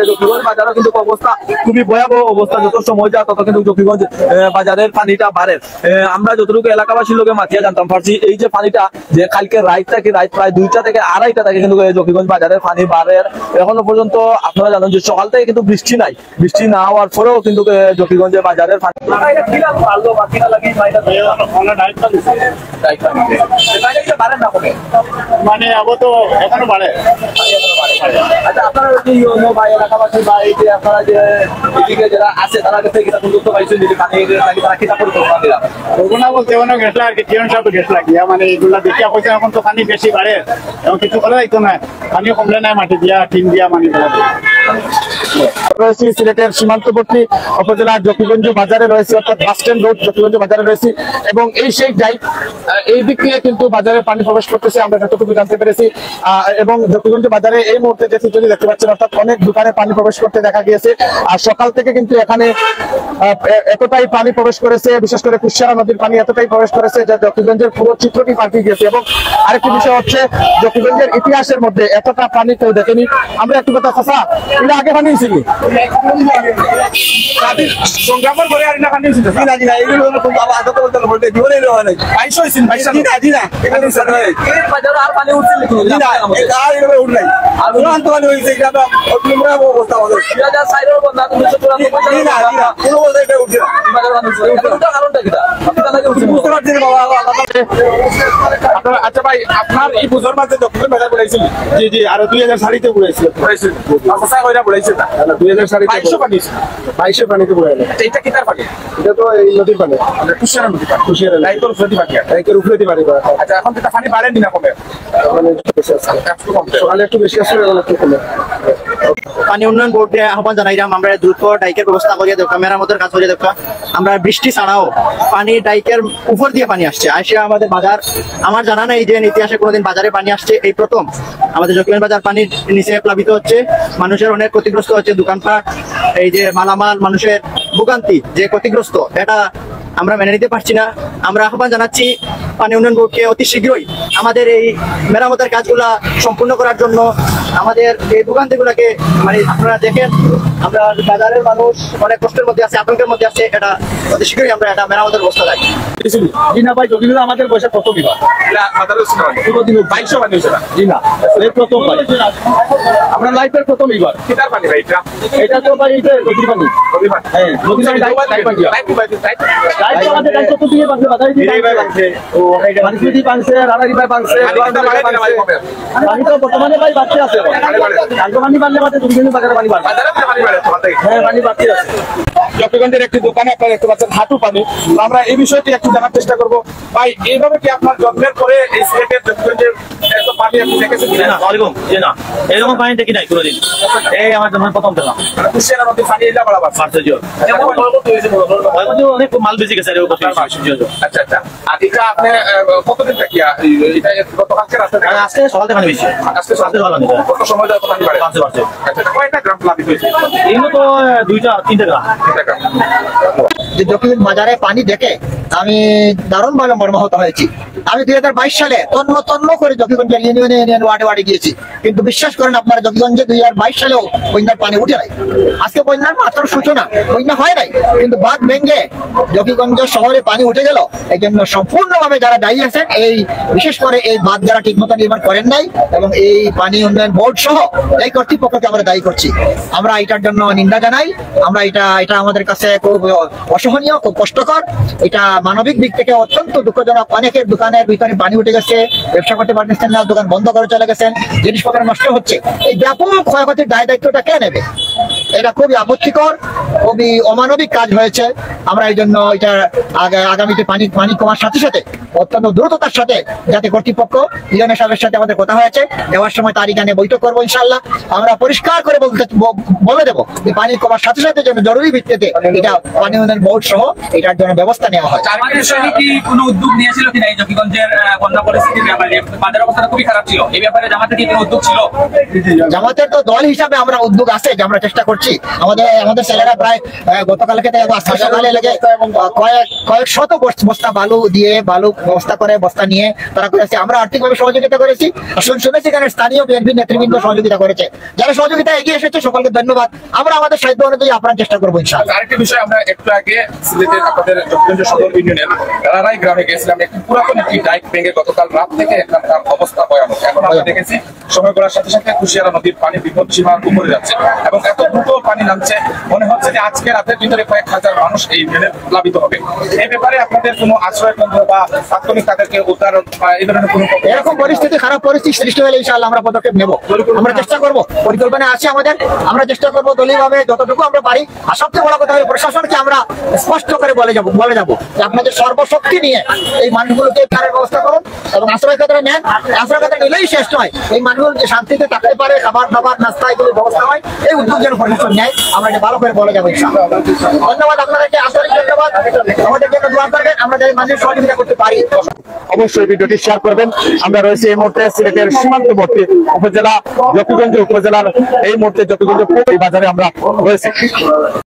জকিগঞ্জ বাজারও কিন্তু অবস্থা খুবই ভয়াবহ অবস্থা। যত সময় যায় তত কিন্তু জকিগঞ্জ বাজারের পানিটা বাড়ে। আমরা যতটুকু এলাকাবাসীর লোকে মাতিয়ে জানতাম পারছি এই যে পানিটা যে কালকে রাত প্রায় 2টা থেকে 2:30টা থেকে কিন্তু জকিগঞ্জ বাজারের পানি বাড়ে। এখনো পর্যন্ত আপনারা জানেন যে সকাল থেকে কিন্তু বৃষ্টি নাই, বৃষ্টি না হওয়ার পরেও কিন্তু জকিগঞ্জের বাজারের পানি মানে আবো তো এখনো বাড়ে। আচ্ছা, আপনারা কি ভাই এলাকাবাসী বা এই যে আপনারা যে এদিকে যারা আছে তারা কাছে কিনা সুন্দর পাইছেন যদি পানি তারা কিনা পরিকল্পনা দিলা ওগুলা বলতে কোনো গেছলা আর কি জীবন সব গেছলা গিয়া মানে এগুলা দেখিয়া পয়সা এখন তো পানি বেশি বাড়ে এবং কিছু করা যাইতো না, পানি কমলে নাই মাটি দিয়া টিন দিয়া মানে রয়েছে সিলেটের সীমান্তবর্তী উপজেলার জকিগঞ্জ বাজারে রয়েছে, অর্থাৎ বাস স্ট্যান্ড রোড জকিগঞ্জ বাজারে রয়েছে এবং এই সেই ড্রাইভ এই দিক দিয়ে কিন্তু বাজারে পানি প্রবেশ করতেছে আমরা যতটুকু জানতে পেরেছি। এবং জকিগঞ্জ বাজারে এই মুহূর্তে যে চিত্রটি দেখতে পাচ্ছেন অর্থাৎ অনেক দোকানে পানি প্রবেশ করতে দেখা গিয়েছে। আর সকাল থেকে কিন্তু এখানে এতটাই পানি প্রবেশ করেছে, বিশেষ করে কুশিয়ারা নদীর পানি এতটাই প্রবেশ করেছে যে জকিগঞ্জের পুরো চিত্রটি পাল্টে গিয়েছে। এবং আরেকটি বিষয় হচ্ছে জকিগঞ্জের ইতিহাসের মধ্যে এতটা পানি কেউ দেখেনি। আমরা একটু কথা চাষা এটা আগে পানি ছিল সংগ্রামের করে আর না পানি ছিল না না এগুলো আদত বলতে বলতে জীবনে নাই 22 হইছিল 22 না এখানে স্যার এই বাজারে আর পানি উঠছিল কি না আর এগুলো উঠ নাই আর উড়ান তো পানি হইছে এটা অপরিমরা অবস্থা আমাদের 2004 এর বন্ধা 1994 না না কোনো বলতে এটা উঠছে বাজারে পানি উঠছে এটা কারণটা কি আপনারা লাগে উঠছে বুঝতে পারছেন বাবা আপনারা। আচ্ছা ভাই, আপনার এই বুঝার মাঝে জকিগঞ্জ বাজার পড়াইছিল? জি জি আর 2004 তে পড়াইছিল আচ্ছা কইরা পড়াইছে না 2004 তে 22 পানি 22 পানিতে পড়াইলো। এটা কিতার পানি? এটা তো এই নদীর পানি, কুশিয়ারা নদী পানি, কুশিয়ারা লাইকর নদী পানি। একের উপরে দিয়ে পানি পড়া। আচ্ছা, এখন তো পানি বাড়েনি না কমে? মানে বেশি আছে, একটু কমছে, সকালে একটু বেশি আসলে এখন একটু কমে। পানি উন্নয়ন বোর্ডে আহ্বান জানাইলাম আমরা দ্রুত ডাইকের ব্যবস্থা করিয়ে দেখা, মেরামতের কাজ করিয়ে দেখা। আমরা বৃষ্টি ছাড়াও পানি ডাইকের উপর দিয়ে পানি আসছে আমাদের বাজার। আমার জানা নাই যে ইতিহাসে কোনোদিন বাজারে পানি আসছে, এই প্রথম আমাদের জকিগঞ্জ বাজার পানির নিচে প্লাবিত হচ্ছে, মানুষের অনেক ক্ষতিগ্রস্ত হচ্ছে, দোকানপাট এই যে মালামাল মানুষের ভোগান্তি যে ক্ষতিগ্রস্ত এটা আমরা মেনে নিতে পারছি না। আমরা আহ্বান জানাচ্ছি পানি উন্নয়ন বোর্ডকে অতি শীঘ্রই আমাদের এই মেরামতের কাজগুলা সম্পূর্ণ করার জন্য আমাদের এই ভোগান্তিগুলাকে মানে আপনারা দেখেন আমরা বাজারের মানুষ অনেক কষ্টের মধ্যে আছে, আতঙ্কের মধ্যে আছে, এটা অতি শীঘ্রই আমরা এটা মেরামতের ব্যবস্থা চাই। জি না ভাই, জকিগঞ্জ আমাদের বয়সে প্রথম বিভাগ বাজারে কোনোদিন 22 পানি হয়েছে না। জি না, এই প্রথম পানি আমরা লাইফের প্রথম বিভাগ। কিতার পানি ভাই এটা? এটা তো ভাই এটা নদীর পানি, নদীর পানি। হ্যাঁ, নদীর পানি লাইফ পানি। লাইফ আমাদের কাছে কত দিয়ে বাঁচে বাজারে দিয়ে বাঁচে। ও এটা মানে যদি বাঁচে রানারি ভাই বাঁচে, পানি তো বর্তমানে ভাই বাড়তে আছে। কালকে পানি বাড়লে বাদে জকিগঞ্জ বাজারে পানি বাড়বে, বাজারে পানি বাড়ে তো বাদে। হ্যাঁ, পানি বাড়তে আছে। জকিগঞ্জের একটি দোকানে আপনারা দেখতে পাচ্ছেন হাঁটু পানি। আমরা এই বিষয়টি একটু জানার চেষ্টা করব। ভাই, এইভাবে কি আপনার যত্নের পরে এই সিলেটের জকিগঞ্জের এত পানি আপনি দেখেছেন কিনা? না, ওয়ালাইকুম না, এরকম পানি দেখি নাই কোনোদিন, এই আমার জন্য প্রথম দেখলাম। কুশিয়ারা নদীর পানি এটা বাড়াবার বাড়ছে জি, অনেক মাল বেশি গেছে। আচ্ছা আচ্ছা। আর এটা আপনি কতদিন থাকিয়া এটা গতকালকে রাতে আজকে সকাল থেকে পানি বেশি, আজকে সকাল থেকে কত সময় ধরে পানি বাড়ে? বাড়ছে। আচ্ছা, কয়টা গ্রাম প্লাবিত হয়েছে? এগুলো তো 2-3 গ্রাম। যে জকিগঞ্জ বাজারে পানি দেখে আমি দারুণ ভাবে মর্মাহত হয়েছি। আমি 2022 সালে তন্ন করে জকিগঞ্জের ইউনিয়ন ওয়ার্ডে গিয়েছি, কিন্তু বিশ্বাস করেন আপনারা জকিগঞ্জে 2022 সালেও বন্যার পানি উঠে নাই। আজকে বন্যার মাত্র সূচনা, বন্যা হয় নাই, কিন্তু বাঁধ ভেঙে জকিগঞ্জ শহরে পানি উঠে গেল। এই জন্য সম্পূর্ণভাবে যারা দায়ী আছেন, এই বিশেষ করে এই বাঁধ যারা ঠিক মতো নির্মাণ করেন নাই এবং এই পানি উন্নয়ন বোর্ড সহ এই কর্তৃপক্ষকে আমরা দায়ী করছি। আমরা এটার জন্য নিন্দা জানাই। আমরা এটা আমাদের কাছে খুব অসহনীয়, খুব কষ্টকর। এটা মানবিক দিক থেকে অত্যন্ত দুঃখজনক। অনেকের দোকানের ভিতরে পানি উঠে গেছে, ব্যবসা করতে পারতেছেন না, দোকান বন্ধ করে চলে গেছেন, জিনিসপত্র নষ্ট হচ্ছে। এই ব্যাপক ক্ষয়ক্ষতির দায় দায়িত্বটা কে নেবে? এটা খুবই আপত্তিকর, খুবই অমানবিক কাজ হয়েছে। আমরা এই জন্য এটা আগামীতে পানি কমার সাথে সাথে অত্যন্ত দ্রুততার সাথে যাতে কর্তৃপক্ষ ইউএনএ সাহেবের সাথে আমাদের কথা হয়েছে, দেওয়ার সময় তার এখানে বৈঠক করবো ইনশাল্লাহ। আমরা পরিষ্কার করে বলে দেবো যে পানি কমার সাথে সাথে যেন জরুরি ভিত্তিতে এটা পানি উন্নয়ন বোর্ড সহ এটার জন্য ব্যবস্থা নেওয়া হয়। জামাতের সঙ্গে কি কোনো উদ্যোগ নিয়েছিল কিনা এই জকিগঞ্জের বন্যা পরিস্থিতির ব্যাপারে? বাজার অবস্থা খুবই খারাপ ছিল, এই ব্যাপারে জামাতের কি কোনো উদ্যোগ ছিল? জামাতের তো দল হিসাবে আমরা উদ্যোগ আছে যে আমরা চেষ্টা করছি। আমাদের ছেলেরা প্রায় গতকালকে থেকে আজকে সকালে লেগে কয়েক শত বস্তা বালু দিয়ে ব্যবস্থা করে বস্তা নিয়ে তারা করেছে। আমরা আর্থিকভাবে সহযোগিতা করেছি, শুনেছি এখানে স্থানীয় বিএনপি নেতৃবৃন্দ সহযোগিতা করেছে। যারা সহযোগিতা এগিয়ে এসেছে সকলকে ধন্যবাদ। আমরা আমাদের সাহিত্য অনুযায়ী আপনার চেষ্টা করবো ইনশাআল্লাহ। আরেকটা বিষয়, আমরা একটু আগে সিলেটের আপনাদের জকিগঞ্জ সদর ইউনিয়নের রারাই গ্রামে গেছিলাম। একটি পুরাতন একটি ডাইক ভেঙে গতকাল রাত থেকে এখানকার অবস্থা ভয়ানক। এখন আমরা দেখেছি সময় গড়ার সাথে সাথে কুশিয়ারা নদীর পানি বিপদ সীমার উপরে যাচ্ছে এবং এত দ্রুত পানি নামছে, মনে হচ্ছে যে আজকে রাতের ভিতরে কয়েক হাজার মানুষ এই ভেঙে প্লাবিত হবে। এই ব্যাপারে আপনাদের কোনো আশ্রয় কেন্দ্র বা তাৎক্ষণিক তাদেরকে উদ্ধার এই ধরনের কোনো এরকম পরিস্থিতি, খারাপ পরিস্থিতি সৃষ্টি হলে ইনশাআল্লাহ আমরা পদক্ষেপ নেব। আমরা চেষ্টা করবো, পরিকল্পনা আছে আমাদের। আমরা চেষ্টা করবো দলীয়ভাবে যতটুকু আমরা পারি। আর সবচেয়ে বড় কথা হলো প্রশাসনকে আমরা স্পষ্ট করে বলে যাবো যে আপনাদের সর্বশক্তি নিয়ে এই মানুষগুলোকে উদ্ধারের ব্যবস্থা করুন এবং আশ্রয় কেন্দ্র নেন। আশ্রয় কেন্দ্র নিলেই শেষ নয়, এই মানুষগুলো যে শান্তিতে থাকতে পারে, খাবার দাবার নাস্তা এগুলো ব্যবস্থা হয়, এই উদ্যোগ যেন প্রশাসন নেয়, আমরা এটা ভালো করে বলে যাবো ইনশাআল্লাহ। ধন্যবাদ আপনাদেরকে, আন্তরিক ধন্যবাদ। আমাদের জন্য দোয়া করবেন, আমরা যাতে মানুষের সহযোগিতা করতে পারি। অবশ্যই ভিডিওটি শেয়ার করবেন। আমরা রয়েছে এই মুহূর্তে সিলেটের সীমান্তবর্তী উপজেলা জকিগঞ্জ উপজেলার এই মুহূর্তে জকিগঞ্জ বাজারে আমরা রয়েছি।